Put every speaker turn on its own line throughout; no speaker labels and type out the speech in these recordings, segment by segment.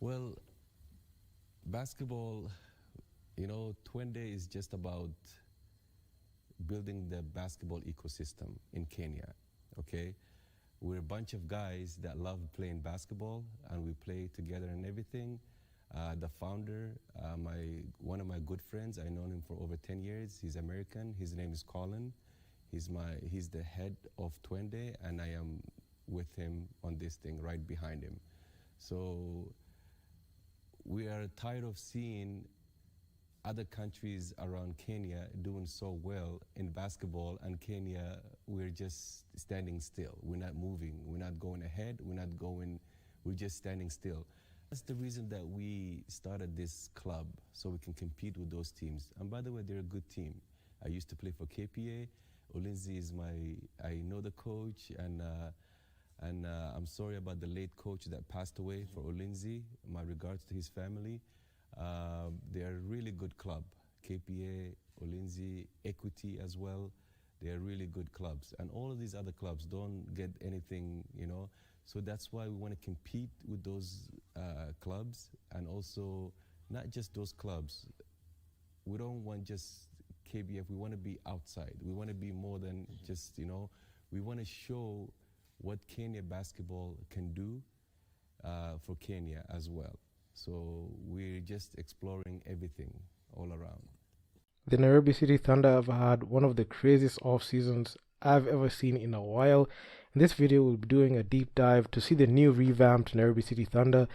Well, basketball, Twende is just about building the basketball ecosystem in Kenya. Okay, we're a bunch of guys that love playing basketball, and we play together and everything. The founder, one of my good friends, I've known him for over 10 years. He's American. His name is Colin. He's the head of Twende, and I am with him on this thing right behind him. So we are tired of seeing other countries around Kenya doing so well in basketball, and Kenya, we're just standing still. We're not moving. We're not going ahead. We're just standing still. That's the reason that we started this club, so we can compete with those teams. And by the way, they're a good team. I used to play for KPA. Olinzi is I know the coach, and I'm sorry about the late coach that passed away for Olinzi. My regards to his family. They're a really good club. KPA, Olinzi, Equity as well. They're really good clubs. And all of these other clubs don't get anything, So that's why we want to compete with those clubs, and also not just those clubs. We don't want just KBF. We want to be outside. We want to be more than just, we want to show what Kenya basketball can do for Kenya as well. So we're just exploring everything all around.
The Nairobi City Thunder have had one of the craziest off seasons I've ever seen in a while. In this video, we'll be doing a deep dive to see the new revamped Nairobi City Thunder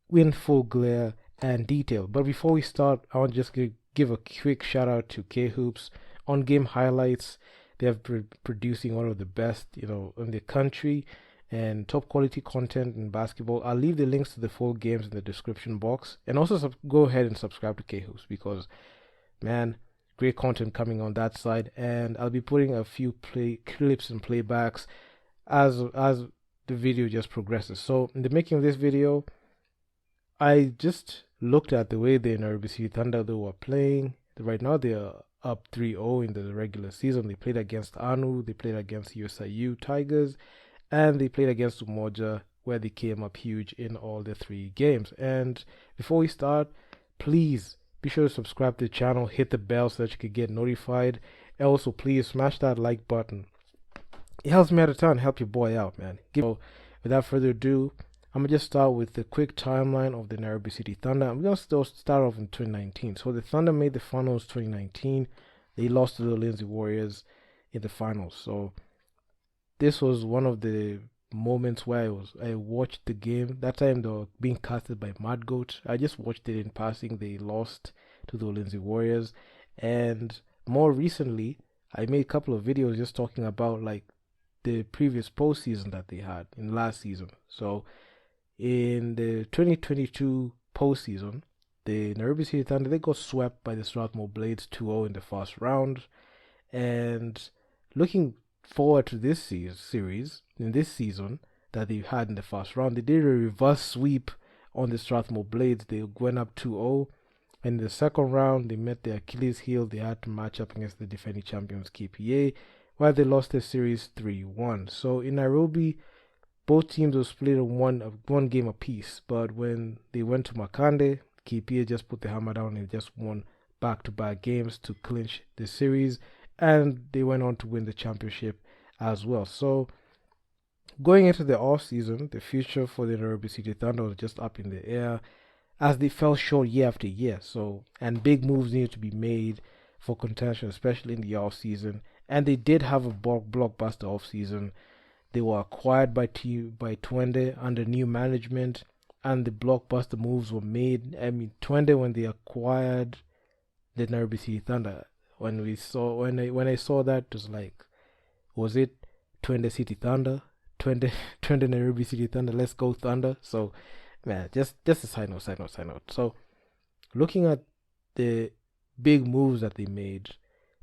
in full glare and detail. But before we start, I want to just give a quick shout out to K-Hoops on game highlights. They have been producing one of the best, in the country, and top quality content in basketball. I'll leave the links to the full games in the description box, and also go ahead and subscribe to K-Hoops, because, man, great content coming on that side. And I'll be putting a few clips and playbacks as the video just progresses. So in the making of this video, I just looked at the way the Nairobi City Thunder they were playing. Right now they are up 3-0 in the regular season. They played against Anu, they played against USIU Tigers, and they played against Umoja, where they came up huge in all the 3 games. And before we start, please be sure to subscribe to the channel, hit the bell so that you can get notified. And also, please smash that like button. It helps me out a ton, help your boy out, man. So, without further ado, I'm going to just start with the quick timeline of the Nairobi City Thunder. I'm going to start off in 2019. So the Thunder made the finals 2019. They lost to the Lindsay Warriors in the finals. So this was one of the moments where I watched the game. That time they were being casted by Mad Goat. I just watched it in passing. They lost to the Lindsay Warriors. And more recently, I made a couple of videos just talking about the previous postseason that they had in last season. So in the 2022 postseason, the Nairobi City Thunder, they got swept by the Strathmore Blades 2-0 in the first round. And looking forward to this series, in this season that they had in the first round, they did a reverse sweep on the Strathmore Blades. They went up 2-0. And in the second round, they met their Achilles heel. They had to match up against the defending champions KPA, while they lost their series 3-1. So in Nairobi, both teams were split on one game apiece. But when they went to Makande, KPA just put the hammer down and just won back-to-back games to clinch the series. And they went on to win the championship as well. So going into the off-season, the future for the Nairobi City Thunder was just up in the air, as they fell short year after year. And big moves needed to be made for contention, especially in the off-season. And they did have a blockbuster off-season. They were acquired by Twende under new management, and the blockbuster moves were made. I mean, Twende, when they acquired the Nairobi City Thunder, when I saw that, it was like, was it Twende City Thunder? Twende Nairobi City Thunder, let's go Thunder. So, man, just a side note. So, looking at the big moves that they made,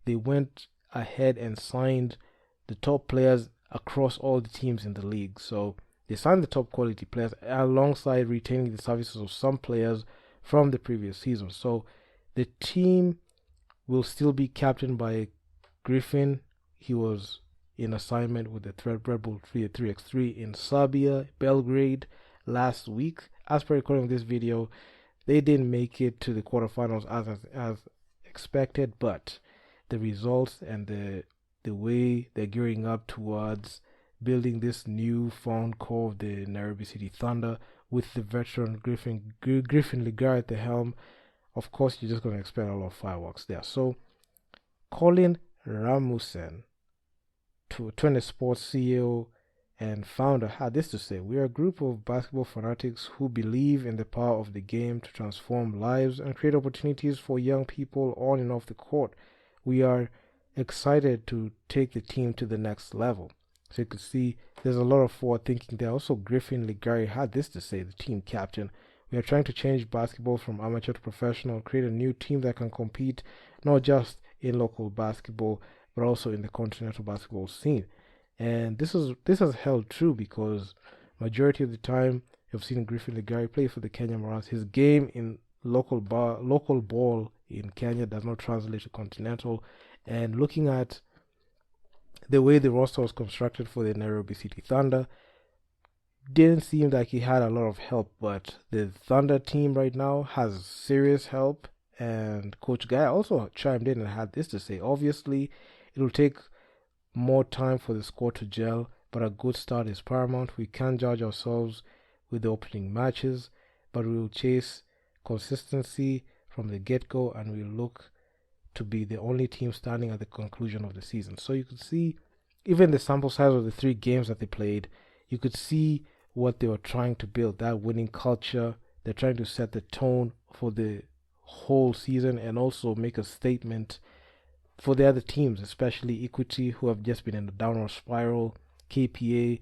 they went ahead and signed the top players across all the teams in the league. So they signed the top quality players alongside retaining the services of some players from the previous season. So the team will still be captained by Griffin. He was in assignment with the Red Bull 3x3 in Serbia, Belgrade last week, as per recording this video, they didn't make it to the quarterfinals as expected, but the results and the way they're gearing up towards building this new found core of the Nairobi City Thunder with the veteran Griffin Ligar at the helm, of course you're just going to expect a lot of fireworks there. So Colin Ramusen, Twende Sports CEO and founder, had this to say: "We are a group of basketball fanatics who believe in the power of the game to transform lives and create opportunities for young people on and off the court. We are excited to take the team to the next level." So you could see there's a lot of forward thinking there. Also, Griffin Ligari had this to say, the team captain: "We are trying to change basketball from amateur to professional, create a new team that can compete not just in local basketball, but also in the continental basketball scene." And this has held true, because majority of the time you've seen Griffin Ligari play for the Kenyan Morans. His game in local ball in Kenya does not translate to continental. And looking at the way the roster was constructed for the Nairobi City Thunder, didn't seem like he had a lot of help. But the Thunder team right now has serious help, and Coach Guy also chimed in and had this to say: "Obviously, it'll take more time for the squad to gel, but a good start is paramount. We can't judge ourselves with the opening matches, but we will chase consistency from the get-go, and we'll look to be the only team standing at the conclusion of the season." So you could see, even the sample size of the 3 games that they played, you could see what they were trying to build, that winning culture. They're trying to set the tone for the whole season and also make a statement for the other teams, especially Equity, who have just been in a downward spiral. KPA,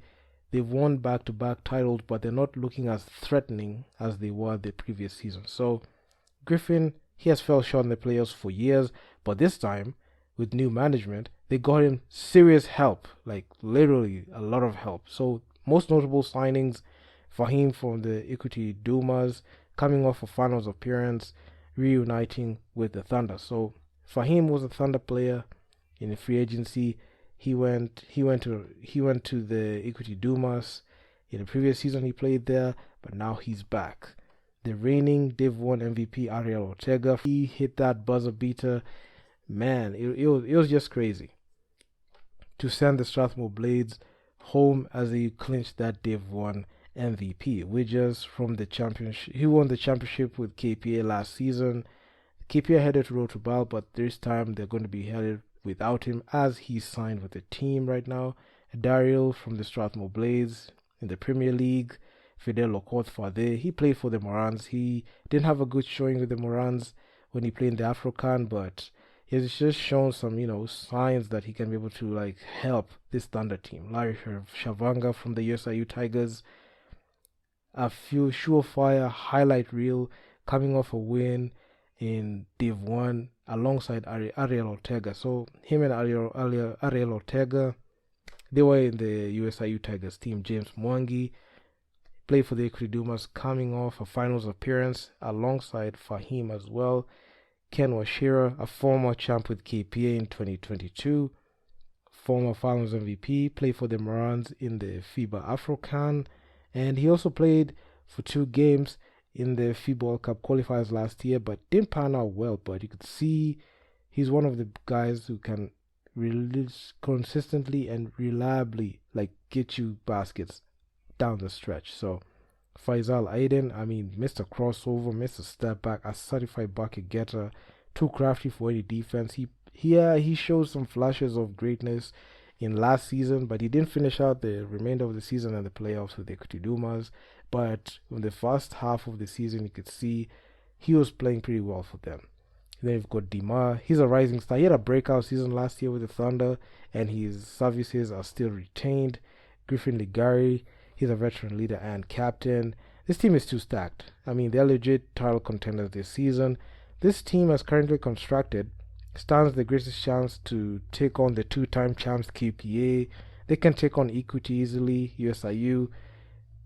they've won back-to-back titles, but they're not looking as threatening as they were the previous season. So Griffin, he has fell short in the playoffs for years, but this time, with new management, they got him serious help, like literally a lot of help. So most notable signings: Fahim from the Equity Dumas, coming off a finals appearance, reuniting with the Thunder. So Fahim was a Thunder player in the free agency. He went to the Equity Dumas. In the previous season he played there, but now he's back. The reigning Div 1 MVP Ariel Ortega, he hit that buzzer beater. Man, it was just crazy to send the Strathmore Blades home as he clinched that Div 1 MVP. Widgers from the championship, he won the championship with KPA last season. KPA headed to Road to Bal, but this time they're going to be headed without him, as he's signed with the team right now. Daryl from the Strathmore Blades in the Premier League. Fidel Lokoth Fade, he played for the Morans. He didn't have a good showing with the Morans when he played in the Afrocan, but he's just shown some, signs that he can be able to help this Thunder team. Larry Shavanga from the USIU Tigers, a few surefire highlight reel coming off a win in Div 1 alongside Ariel Ortega. So him and Ariel Ortega, they were in the USIU Tigers team. James Mwangi played for the Equity Dumas, coming off a finals appearance alongside Fahim as well. Ken Washira, a former champ with KPA in 2022, former finals MVP, played for the Morans in the FIBA Afrocan, and he also played for 2 games in the FIBA World Cup qualifiers last year, but didn't pan out well. But you could see he's one of the guys who can release consistently and reliably get you baskets down the stretch. So Faisal Aiden, Mr. Crossover, Mr. Step Back, a certified bucket getter, too crafty for any defense. He showed some flashes of greatness in last season, but he didn't finish out the remainder of the season and the playoffs with the Equity Dumas. But in the first half of the season, you could see he was playing pretty well for them. Then you've got Dima. He's a rising star. He had a breakout season last year with the Thunder, and his services are still retained. Griffin Ligari, he's a veteran leader and captain. This team is too stacked. They're legit title contenders this season. This team, as currently constructed, stands the greatest chance to take on the 2-time champs KPA. They can take on Equity easily, USIU,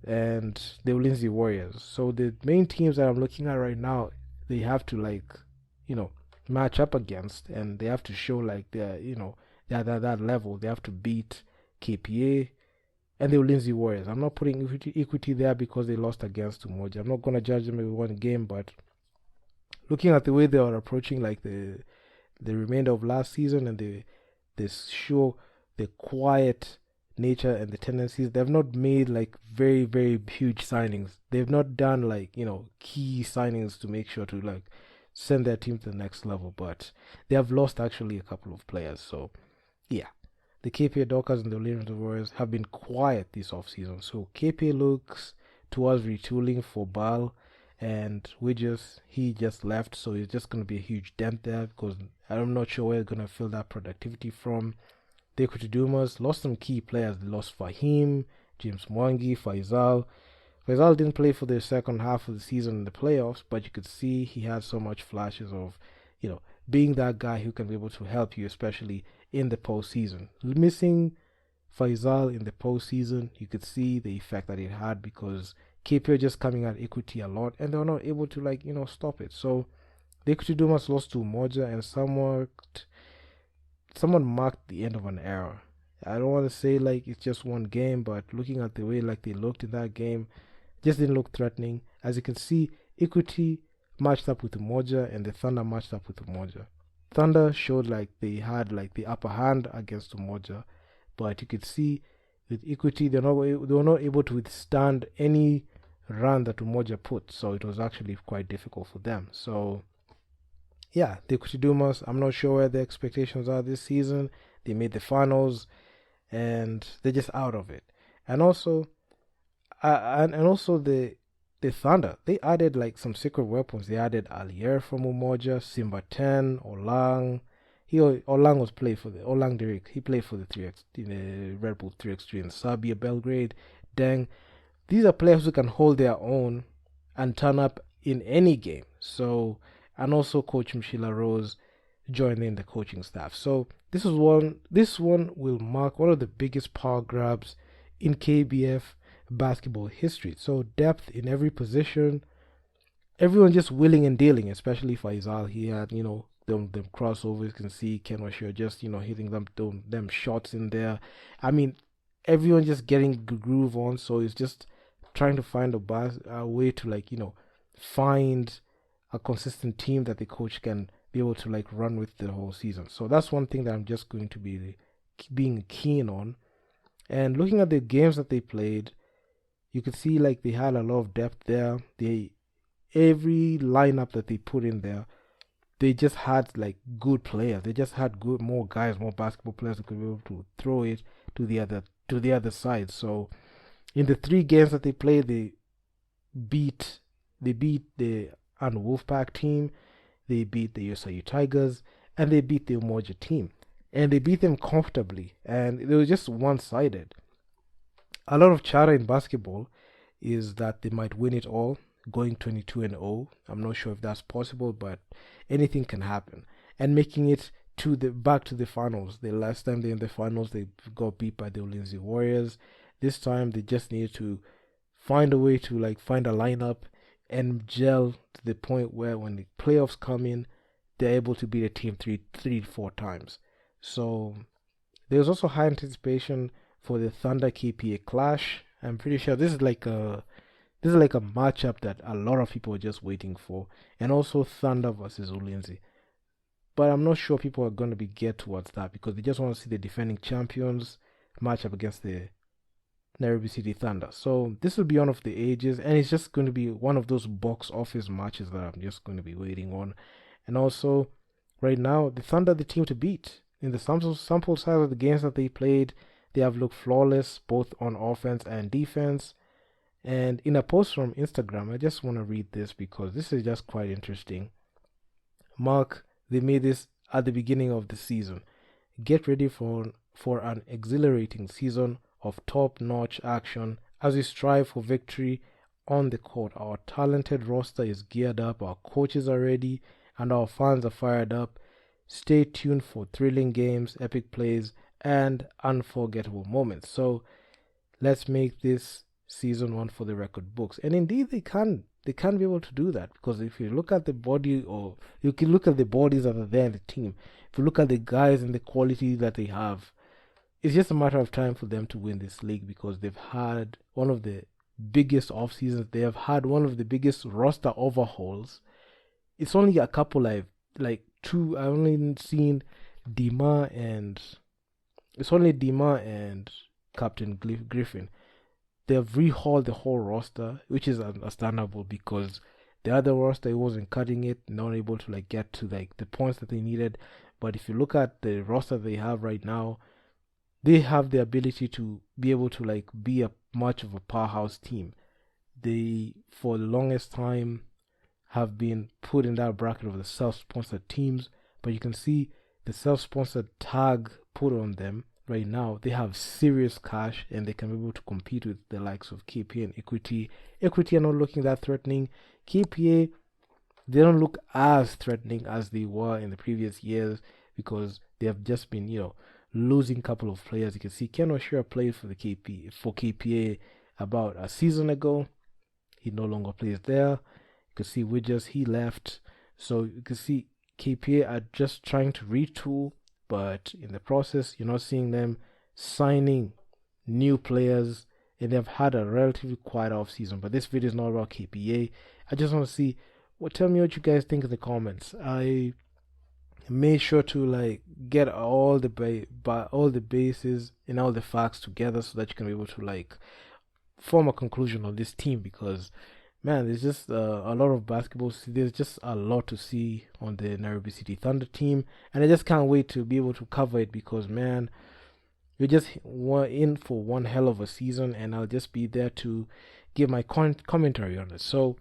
and the Ulinzi Warriors. So the main teams that I'm looking at right now, they have to match up against, and they have to show they're at that level. They have to beat KPA, and the Ulinzi Warriors. I'm not putting equity there because they lost against Umoja. I'm not going to judge them in one game, but looking at the way they are approaching like the remainder of last season, and they show the quiet nature and the tendencies. They've not made like very, very huge signings. They've not done like, key signings to make sure to like send their team to the next level, but they have lost actually a couple of players. So yeah, the KPA Dockers and the Orlando Warriors have been quiet this offseason. So KPA looks towards retooling for Bal, and he just left, so it's just going to be a huge dent there because I'm not sure where they're going to fill that productivity from. The Equity Dumas lost some key players. They lost Fahim, James Mwangi, Faisal. Faisal didn't play for the second half of the season in the playoffs, but you could see he had so much flashes of, being that guy who can be able to help you, especially in the postseason. Missing Faisal in the postseason, you could see the effect that it had because KPO just coming at Equity a lot, and they were not able to stop it. So the Equity Dumas lost to Moja, and someone marked the end of an era. I don't want to say like it's just one game, but looking at the way like they looked in that game, just didn't look threatening. As you can see, Equity matched up with Umoja, and the Thunder matched up with Umoja. Thunder showed like they had like the upper hand against Umoja, but you could see with Equity they were not able to withstand any run that Umoja put, so it was actually quite difficult for them. So yeah, the Equity Dumas, I'm not sure where the expectations are this season. They made the finals and they're just out of it. And also the Thunder, they added like some secret weapons. They added Alier from Umoja, Simba 10, Olang. Olang was played for the Olang Derek. He played for the 3x in the Red Bull 3x3 in Serbia, Belgrade, Deng. These are players who can hold their own and turn up in any game. So, and also Coach Mshila Rose joined in the coaching staff. So this one will mark one of the biggest power grabs in KBF basketball history. So depth in every position, everyone just willing and dealing, especially Faisal. He had, them crossovers. You can see Ken Washir just, hitting them shots in there. I mean, everyone just getting the groove on. So it's just trying to find a way to find a consistent team that the coach can be able to run with the whole season. So that's one thing that I'm just going to be being keen on. And looking at the games that they played, you could see they had a lot of depth there. Every lineup that they put in there, they just had good players. They just had more basketball players that could be able to throw it to the other side. So in the 3 games that they played, they beat the Wolfpack team, they beat the USIU Tigers, and they beat the Umoja team. And they beat them comfortably, and it was just one-sided. A lot of chatter in basketball is that they might win it all, going 22-0. I'm not sure if that's possible, but anything can happen. And making it back to the finals. The last time they were in the finals, they got beat by the Ulinzi Warriors. This time, they just needed to find a way to find a lineup and gel to the point where when the playoffs come in, they're able to beat a team 3 to 4 times. So there's also high anticipation for the Thunder KPA clash. I'm pretty sure this is like a matchup that a lot of people are just waiting for, and also Thunder versus Ulinzi. But I'm not sure people are going to get towards that because they just want to see the defending champions match up against the Nairobi City Thunder. So this will be one of the ages, and it's just going to be one of those box office matches that I'm just going to be waiting on. And also, right now, the Thunder are the team to beat. In the sample size of the games that they played, they have looked flawless both on offense and defense. And in a post from Instagram, I just want to read this because this is just quite interesting. Mark, they made this at the beginning of the season. Get ready for an exhilarating season of top-notch action as we strive for victory on the court. Our talented roster is geared up, our coaches are ready, and our fans are fired up. Stay tuned for thrilling games, epic plays, and unforgettable moments. So let's make this season one for the record books. And indeed they can be able to do that, because if you look at the body, or you can look at the bodies that are there in the team, if you look at the guys and the quality that they have, it's just a matter of time for them to win this league because they've had one of the biggest off seasons. They have had one of the biggest roster overhauls. It's only a couple like two. I've only seen Dima and it's only Dima and Captain Griffin. They have rehauled the whole roster, which is understandable because the other roster it wasn't cutting it, not able to like get to like the points that they needed. But if you look at the roster they have right now, they have the ability to be able to like be a much of a powerhouse team. They for the longest time have been put in that bracket of the self-sponsored teams, but you can see the self-sponsored tag put on them right now. They have serious cash and they can be able to compete with the likes of KPA and Equity. Equity are not looking that threatening. KPA, they don't look as threatening as they were in the previous years because they have just been, losing a couple of players. You can see Ken Oshira played for KPA about a season ago. He no longer plays there. You can see he left. So you can see KPA are just trying to retool, but in the process, you're not seeing them signing new players, and they've had a relatively quiet off season. But this video is not about KPA. I just want to see tell me what you guys think in the comments. I made sure to like get all the bases and all the facts together so that you can be able to like form a conclusion on this team because man, there's just a lot of basketball. There's just a lot to see on the Nairobi City Thunder team, and I just can't wait to be able to cover it because man, we're just in for one hell of a season, and I'll just be there to give my commentary on it. So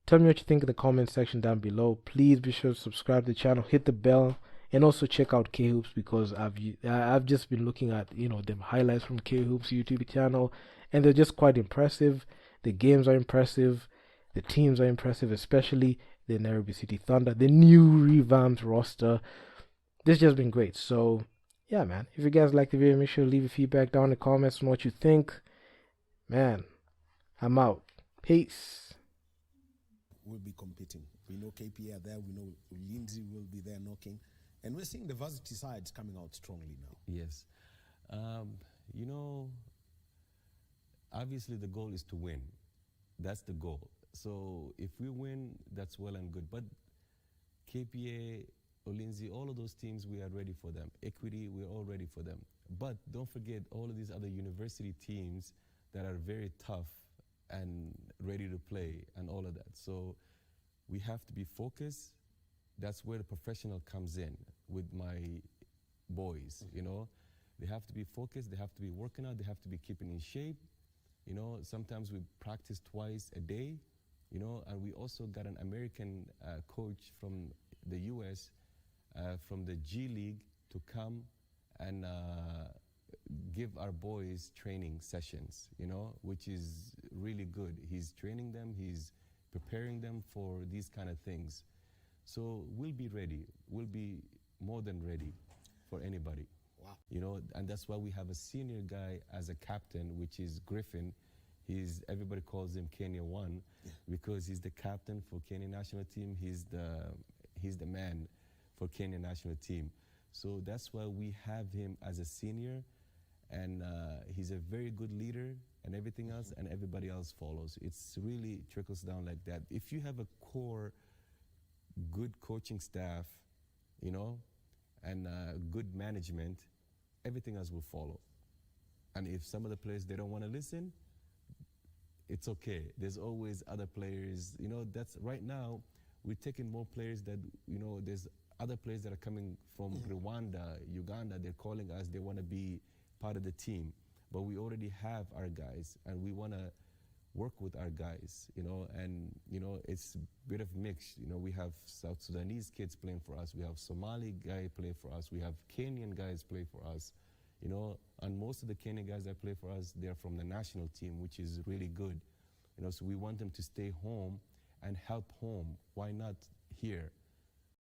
tell me what you think in the comment section down below. Please be sure to subscribe to the channel, hit the bell, and also check out K Hoops because I've just been looking at them highlights from K Hoops YouTube channel, and they're just quite impressive. The games are impressive, the teams are impressive, especially the Nairobi City Thunder, the new revamped roster. This has just been great. So yeah, man, if you guys like the video, make sure to leave your feedback down in the comments on what you think. Man, I'm out. Peace.
Will be competing. We know KP are there. We know Lindsay will be there knocking. And we're seeing the varsity sides coming out strongly now.
Yes. Obviously the goal is to win. That's the goal. So if we win, that's well and good. But KPA, Olinzi, all of those teams, we are ready for them. Equity, we're all ready for them. But don't forget all of these other university teams that are very tough and ready to play and all of that. So we have to be focused. That's where the professional comes in with my boys, They have to be focused, they have to be working out, they have to be keeping in shape. Sometimes we practice twice a day, and we also got an American coach from the US, from the G League to come and give our boys training sessions, which is really good. He's training them, he's preparing them for these kind of things. So we'll be ready. We'll be more than ready for anybody.
Wow.
And that's why we have a senior guy as a captain, which is Griffin. Everybody calls him Kenya 1 because he's the captain for Kenya national team. He's the man for Kenya national team. So that's why we have him as a senior, and he's a very good leader and everything else, and everybody else follows. It's really trickles down like that. If you have a core, good coaching staff, and good management, everything else will follow. And if some of the players, they don't want to listen, it's okay. There's always other players. That's right now, we're taking more players that, there's other players that are coming from Rwanda, Uganda. They're calling us. They want to be part of the team. But we already have our guys, and we want to work with our guys, and, it's a bit of mix. We have South Sudanese kids playing for us. We have Somali guy playing for us. We have Kenyan guys play for us, and most of the Kenyan guys that play for us, they're from the national team, which is really good. So we want them to stay home and help home. Why not here?